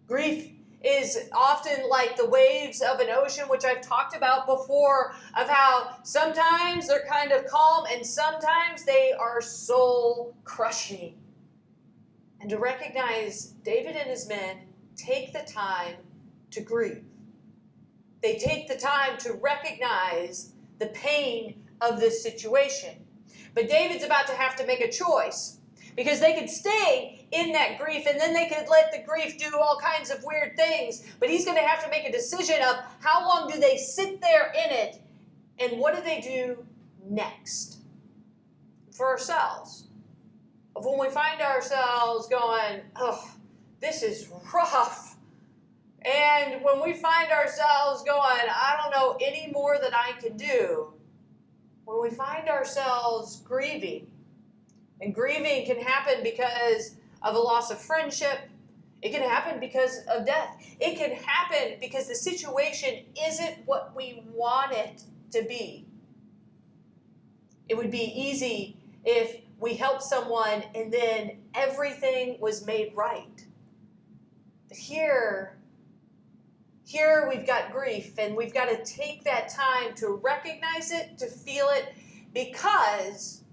Grief is often like the waves of an ocean, which I've talked about before, of how sometimes they're kind of calm and sometimes they are soul crushing. And to recognize David and his men take the time to grieve. They take the time to recognize the pain of this situation. But David's about to have to make a choice, because they could stay in that grief and then they could let the grief do all kinds of weird things. But he's going to have to make a decision of how long do they sit there in it and what do they do next. For ourselves, of when we find ourselves going, oh, this is rough. And when we find ourselves going, I don't know any more that I can do. When we find ourselves grieving, and grieving can happen because of a loss of friendship. It can happen because of death. It can happen because the situation isn't what we want it to be. It would be easy if we helped someone and then everything was made right. But here we've got grief, and we've got to take that time to recognize it, to feel it, because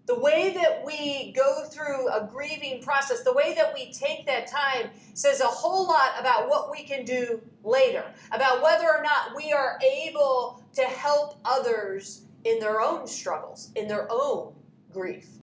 the way that we go through a grieving process, the way that we take that time says a whole lot about what we can do later, about whether or not we are able to help others in their own struggles, in their own grief.